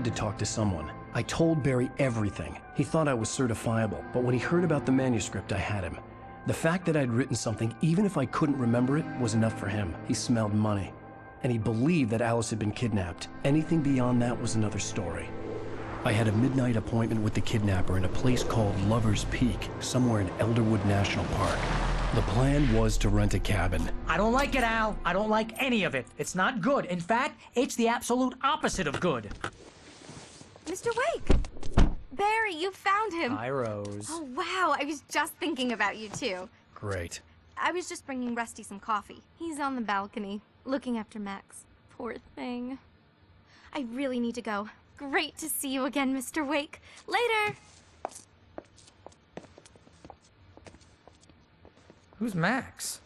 had to talk to someone. I told Barry everything. He thought I was certifiable, but when he heard about the manuscript, I had him. The fact that I'd written something, even if I couldn't remember it, was enough for him. He smelled money. And he believed that Alice had been kidnapped. Anything beyond that was another story. I had a midnight appointment with the kidnapper in a place called Lover's Peak, somewhere in Elderwood National Park. The plan was to rent a cabin. I don't like it, Al. I don't like any of it. It's not good. In fact, it's the absolute opposite of good. Mr. Wake! Barry, you found him. Hi, Rose. Oh, wow. I was just thinking about you, too. Great. I was just bringing Rusty some coffee. He's on the balcony, looking after Max. Poor thing. I really need to go. Great to see you again, Mr. Wake. Later! Who's Max?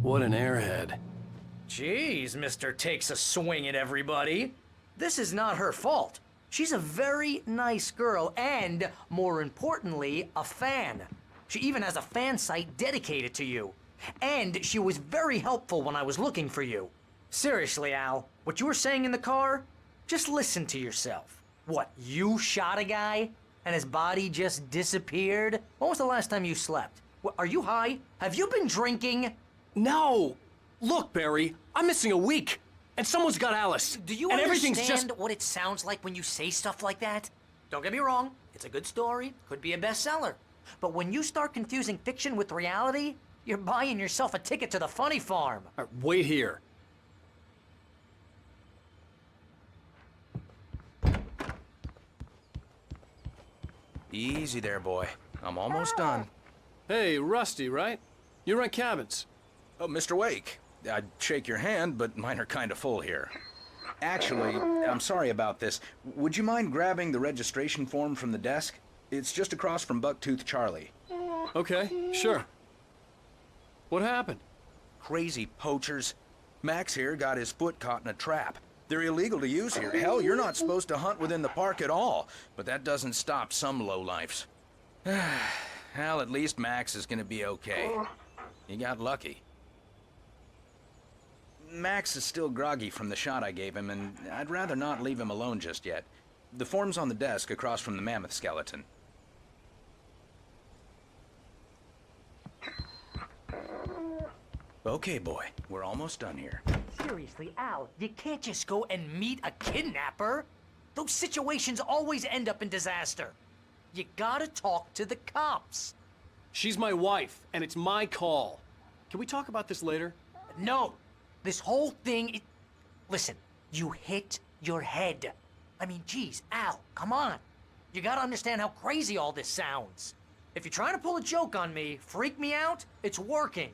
What an airhead. Jeez, Mr. Takes a swing at everybody. This is not her fault. She's a very nice girl and, more importantly, a fan. She even has a fan site dedicated to you. And she was very helpful when I was looking for you. Seriously, Al, what you were saying in the car? Just listen to yourself. What, you shot a guy? And his body just disappeared? When was the last time you slept? What, are you high? Have you been drinking? No! Look, Barry, I'm missing a week. And someone's got Alice. Do you and understand everything's just... what it sounds like when you say stuff like that? Don't get me wrong, it's a good story, could be a bestseller. But when you start confusing fiction with reality, you're buying yourself a ticket to the funny farm. All right, wait here. Easy there, boy. I'm almost done. Hey, Rusty, right? You rent cabins. Oh, Mr. Wake. I'd shake your hand, but mine are kind of full here. Actually, I'm sorry about this. Would you mind grabbing the registration form from the desk? It's just across from Bucktooth Charlie. Okay, sure. What happened? Crazy poachers. Max here got his foot caught in a trap. They're illegal to use here. Hell, you're not supposed to hunt within the park at all. But that doesn't stop some lowlifes. Well, at least Max is gonna be okay. He got lucky. Max is still groggy from the shot I gave him, and I'd rather not leave him alone just yet. The form's on the desk across from the mammoth skeleton. Okay, boy, we're almost done here. Seriously, Al, you can't just go and meet a kidnapper. Those situations always end up in disaster. You gotta talk to the cops. She's my wife, and it's my call. Can we talk about this later? No, this whole thing, listen, you hit your head. I mean, geez, Al, come on. You gotta understand how crazy all this sounds. If you're trying to pull a joke on me, freak me out, it's working.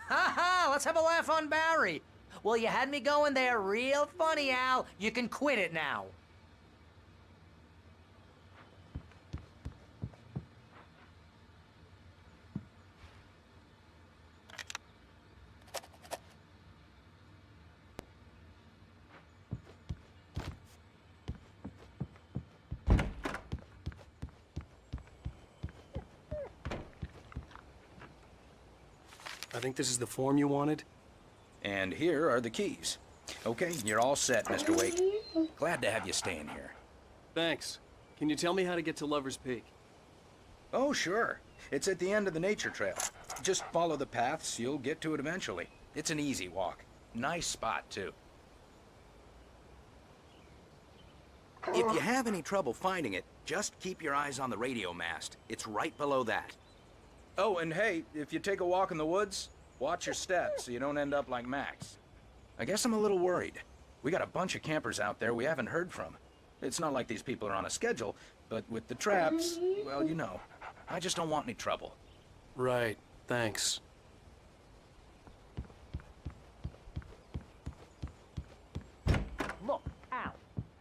Ha ha, let's have a laugh on Barry. Well, you had me going there real funny, Al. You can quit it now. I think this is the form you wanted. And here are the keys. Okay, you're all set, Mr. Wake. Glad to have you staying here. Thanks. Can you tell me how to get to Lover's Peak? Oh, sure. It's at the end of the nature trail. Just follow the paths, you'll get to it eventually. It's an easy walk. Nice spot, too. If you have any trouble finding it, just keep your eyes on the radio mast. It's right below that. Oh, and hey, if you take a walk in the woods, watch your steps so you don't end up like Max. I guess I'm a little worried. We got a bunch of campers out there we haven't heard from. It's not like these people are on a schedule, but with the traps, well, you know, I just don't want any trouble. Right, thanks. Look, Al,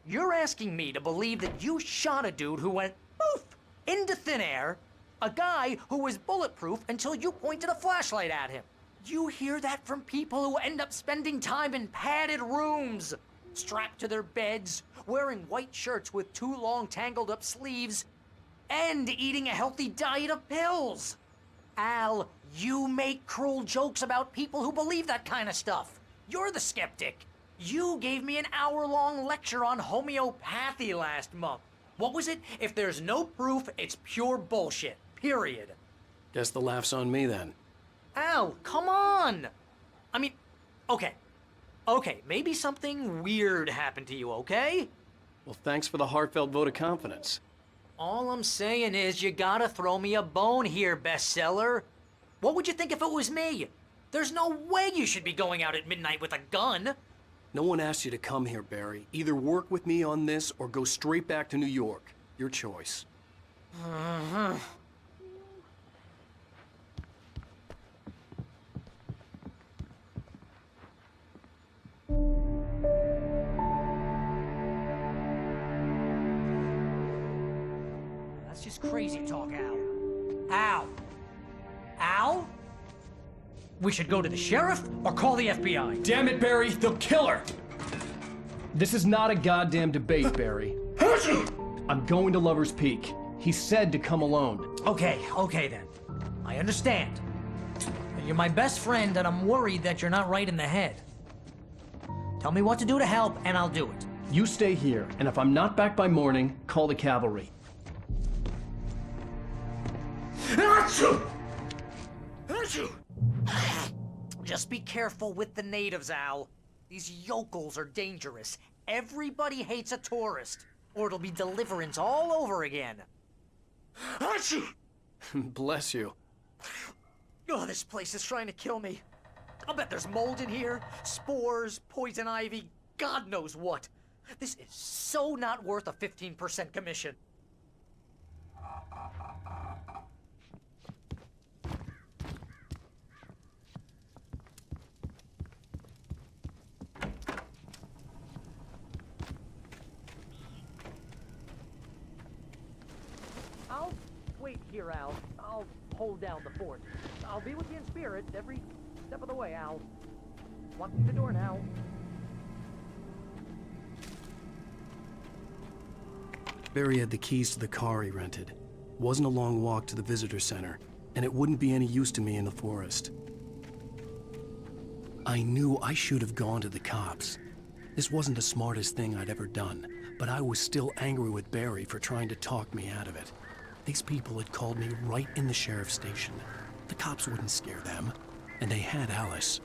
you're asking me to believe that you shot a dude who went poof into thin air, a guy who was bulletproof until you pointed a flashlight at him. You hear that from people who end up spending time in padded rooms, strapped to their beds, wearing white shirts with too long tangled up sleeves, and eating a healthy diet of pills. Al, you make cruel jokes about people who believe that kind of stuff. You're the skeptic. You gave me an hour-long lecture on homeopathy last month. What was it? If there's no proof, it's pure bullshit. Period. Guess the laugh's on me then. Al, come on! I mean, okay. Okay, maybe something weird happened to you, okay? Well, thanks for the heartfelt vote of confidence. All I'm saying is you gotta throw me a bone here, bestseller. What would you think if it was me? There's no way you should be going out at midnight with a gun. No one asked you to come here, Barry. Either work with me on this or go straight back to New York. Your choice. That's just crazy talk, Al. Al? Al? We should go to the sheriff or call the FBI. Damn it, Barry! They'll kill her! This is not a goddamn debate, Barry. I'm going to Lover's Peak. He said to come alone. Okay then. I understand. You're my best friend and I'm worried that you're not right in the head. Tell me what to do to help and I'll do it. You stay here, and if I'm not back by morning, call the cavalry. Just be careful with the natives, Al. These yokels are dangerous. Everybody hates a tourist, or it'll be Deliverance all over again. Bless you. Oh, this place is trying to kill me. I'll bet there's mold in here, spores, poison ivy, God knows what. This is so not worth a 15% commission. I'll wait here, Al. I'll hold down the fort. I'll be with you in spirit every step of the way, Al. Walk through the door now. Barry had the keys to the car he rented. Wasn't a long walk to the visitor center, and it wouldn't be any use to me in the forest. I knew I should have gone to the cops. This wasn't the smartest thing I'd ever done, but I was still angry with Barry for trying to talk me out of it. These people had called me right in the sheriff's station. The cops wouldn't scare them, and they had Alice.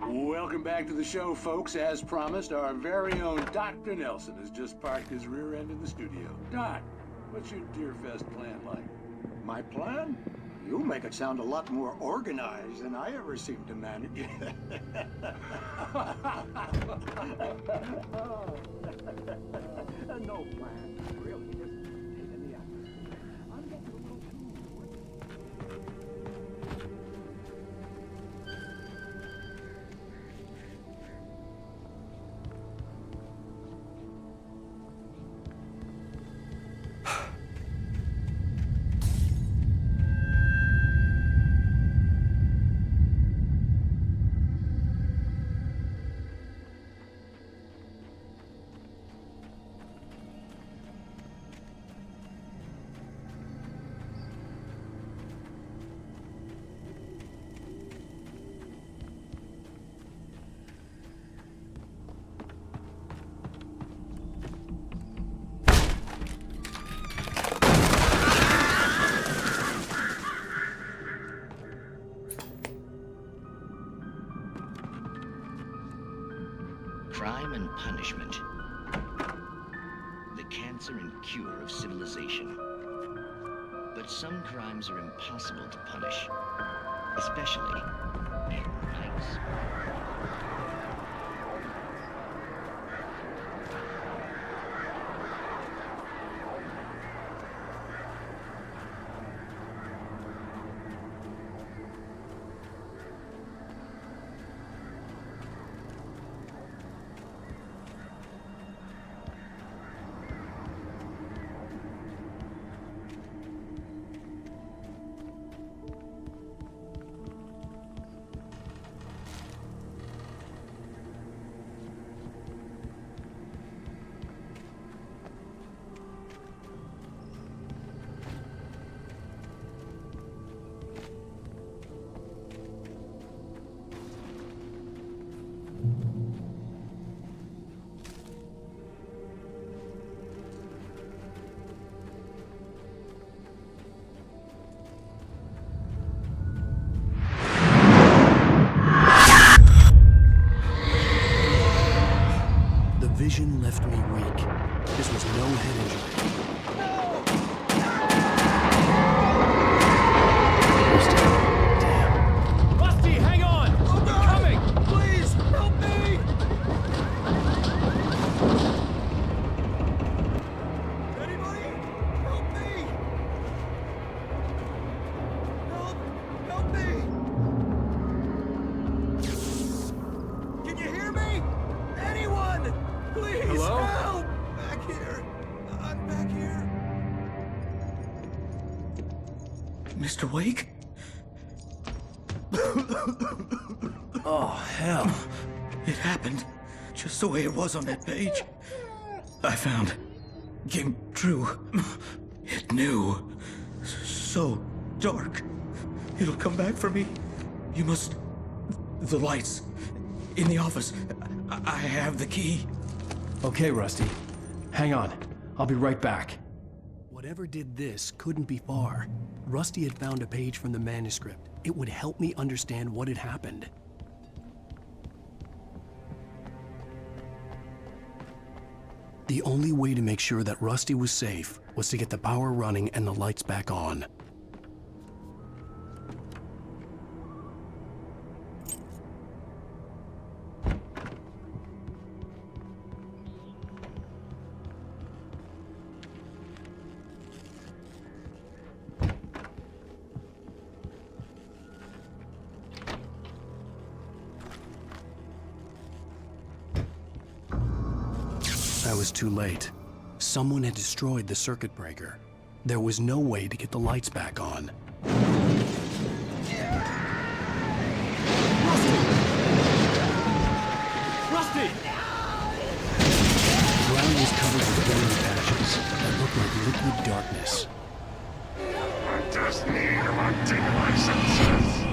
Welcome back to the show, folks. As promised, our very own Dr. Nelson has just parked his rear end in the studio. Doc, what's your Deerfest plan like? My plan? You make it sound a lot more organized than I ever seem to manage. No plan. Really, just taking the action. I'm getting a little too... Crime and punishment. The cancer and cure of civilization. But some crimes are impossible to punish, especially in heights. vision left me weak. This was no head injury. Damn. Rusty, hang on! I'm coming! Please, help me! Anybody? Help me! Help me! Can you hear me? Anyone? Please, Hello? help! Back here. I'm back here. Mr. Wake? Oh, hell. It happened just the way it was on that page. I found. Came true. It knew. So dark. It'll come back for me. You must. The lights. In the office. I have the key. Okay, Rusty. Hang on. I'll be right back. Whatever did this couldn't be far. Rusty had found a page from the manuscript. It would help me understand what had happened. The only way to make sure that Rusty was safe was to get the power running and the lights back on. I was too late. Someone had destroyed the circuit breaker. There was no way to get the lights back on. Rusty! The ground was covered with glowing patches that looked like liquid darkness. I just need electing licenses.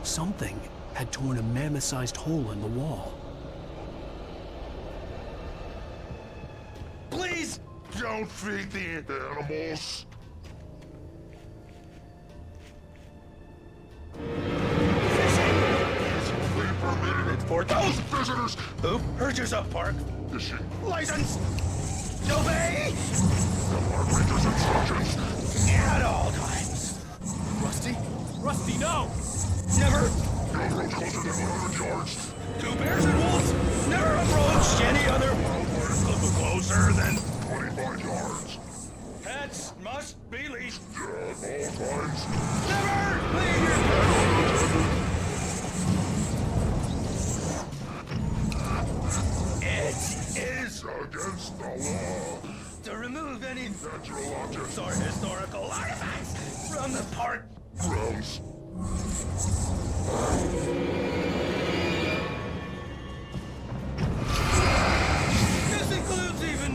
Something had torn a mammoth-sized hole in the wall. Please don't feed the animals. Fishing is only permitted for those visitors who purchase a park fishing license. Obey the park ranger's instructions at all times. Rusty? Rusty, no! Never approach closer than 100 yards. Two bears and wolves never approach any other wildlife closer than 25 yards. Pets must be leashed at all times. Never leave your pet. It is against the law to remove any natural objects or historical artifacts from the park grounds. This includes even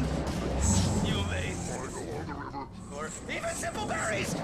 you may find along the river, or even simple berries.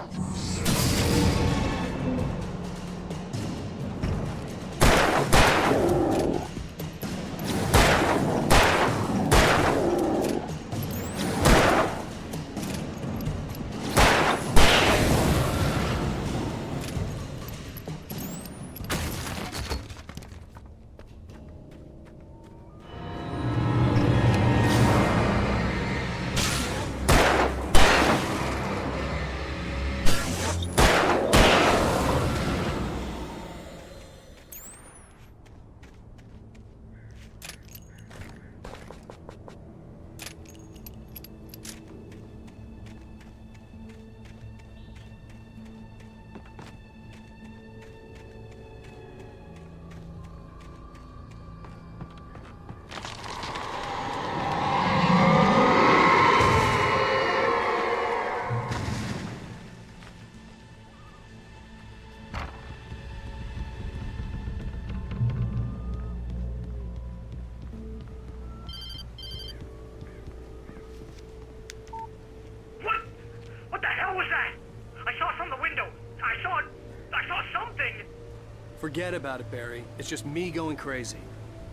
Forget about it, Barry. It's just me going crazy.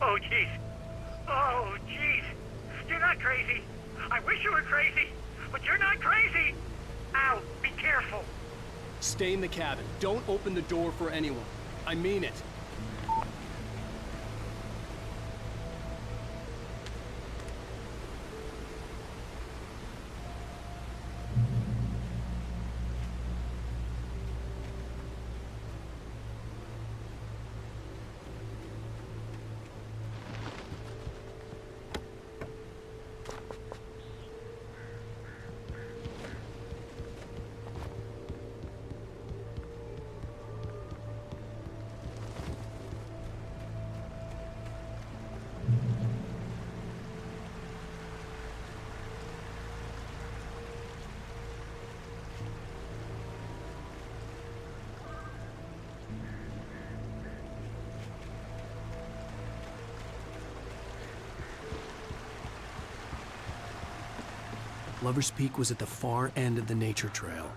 Oh, jeez. Oh, jeez. You're not crazy. I wish you were crazy, but you're not crazy. Ow, be careful. Stay in the cabin. Don't open the door for anyone. I mean it. Lover's Peak was at the far end of the nature trail.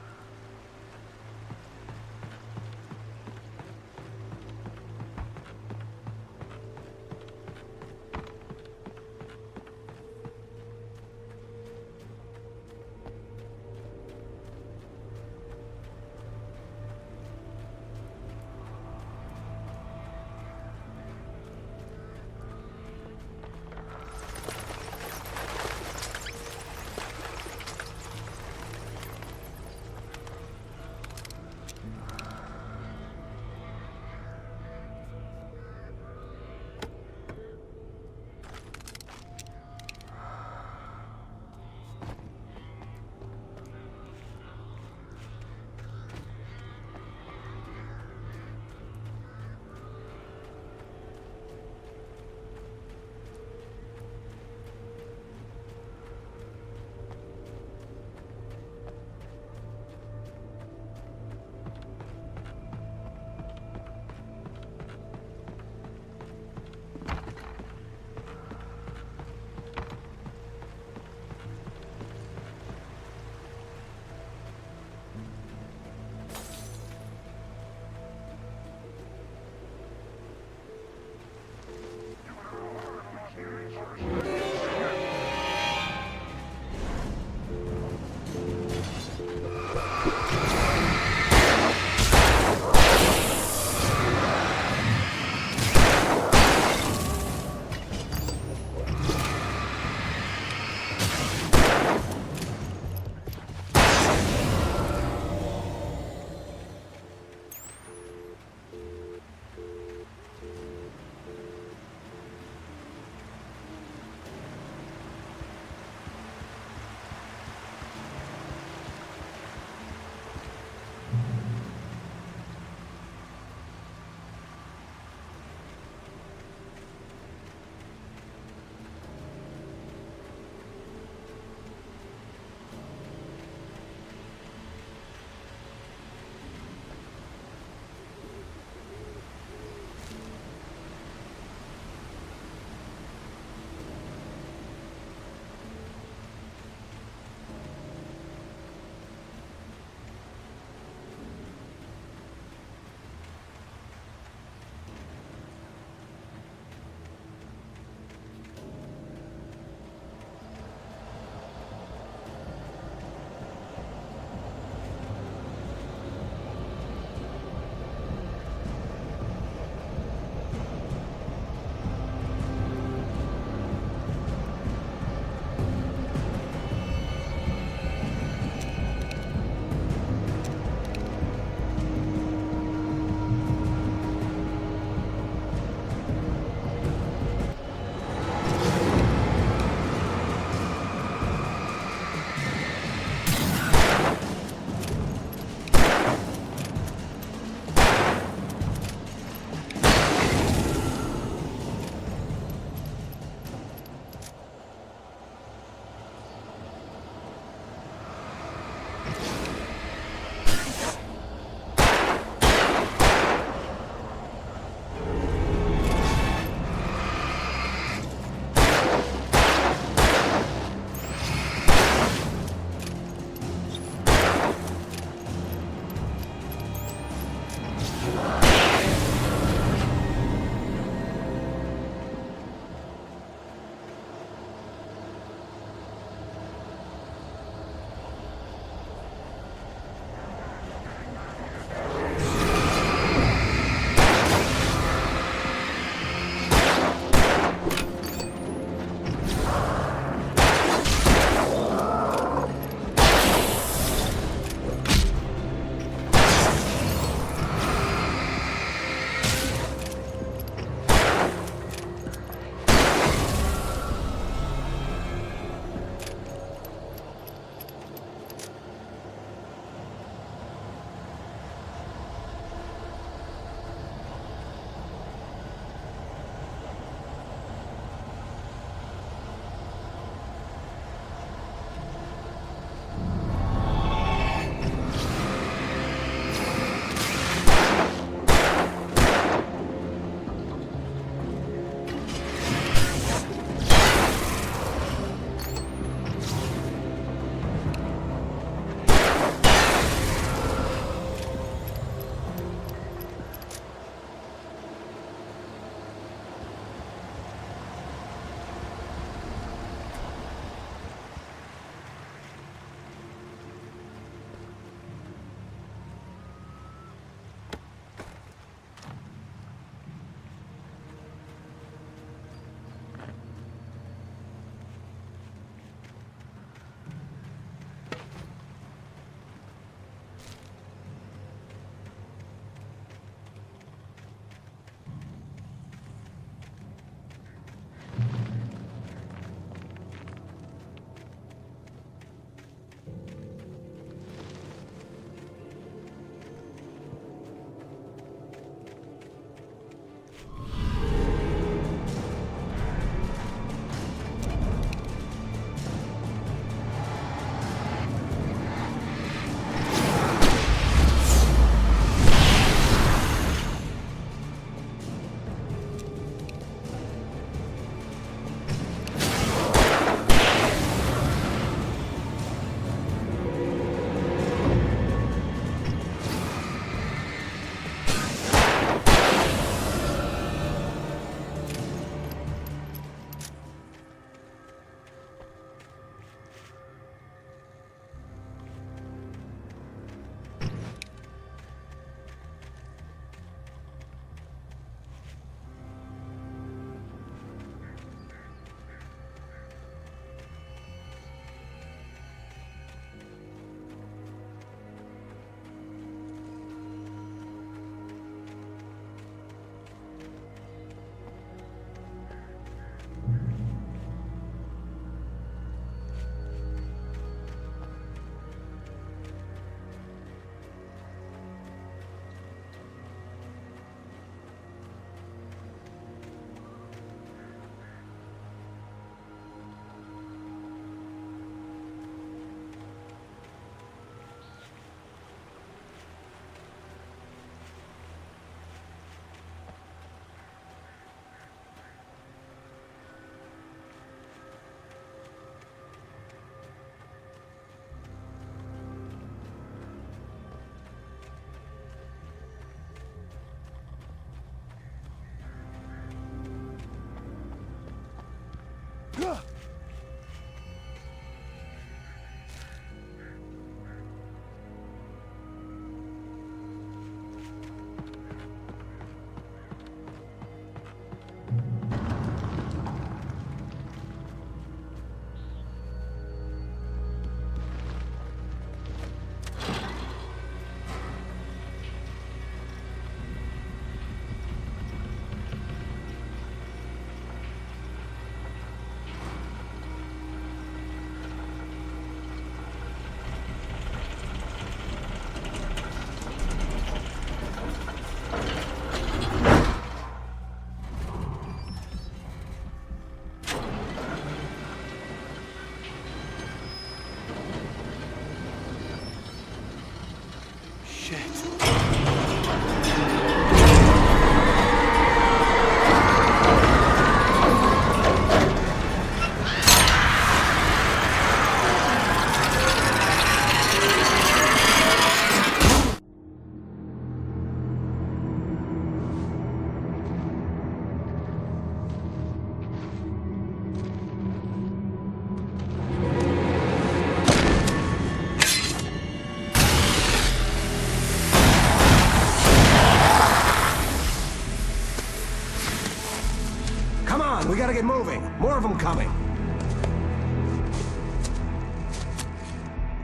gotta get moving. More of them coming.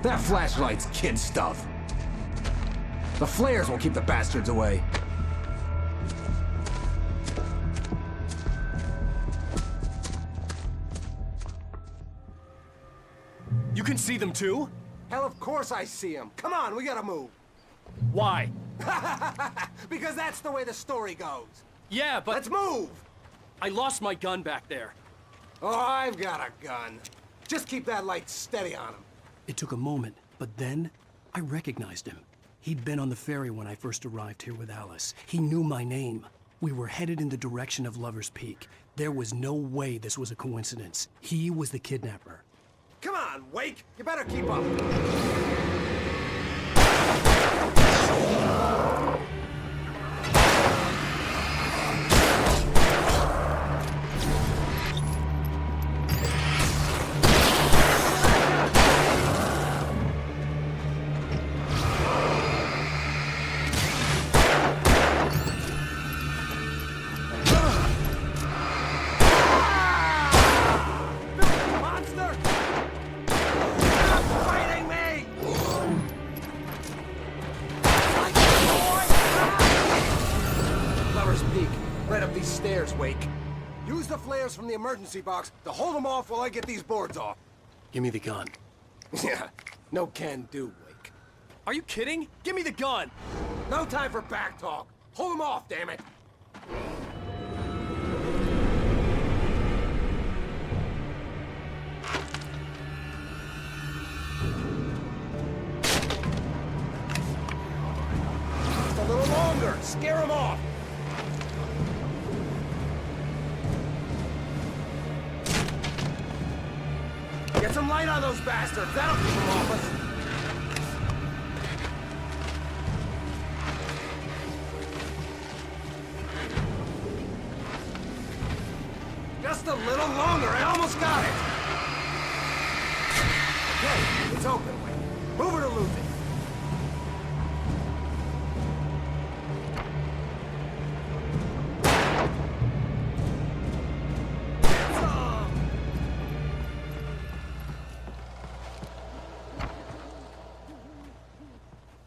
That flashlight's kid stuff. The flares won't keep the bastards away. You can see them too? Hell, of course I see them. Come on, we gotta move. Why? Because that's the way the story goes. Yeah, but Let's move! I lost my gun back there. Oh, I've got a gun. Just keep that light steady on him. It took a moment, but then I recognized him. He'd been on the ferry when I first arrived here with Alice. He knew my name. We were headed in the direction of Lover's Peak. There was no way this was a coincidence. He was the kidnapper. Come on, Wake! You better keep up. Wake. Use the flares from the emergency box to hold them off while I get these boards off. Give me the gun. Yeah, no can do, Wake. Are you kidding? Give me the gun! No time for back talk. Hold them off, damn it. Just a little longer. Scare them off. Get some light on those bastards. That'll keep them off us. Just a little longer. I almost got it. Okay, it's open. Wait. Move it or lose it.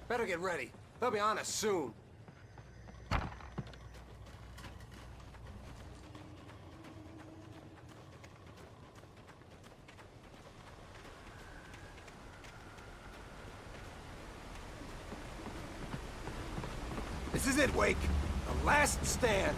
Better get ready. They'll be on us soon. This is it, Wake. The last stand.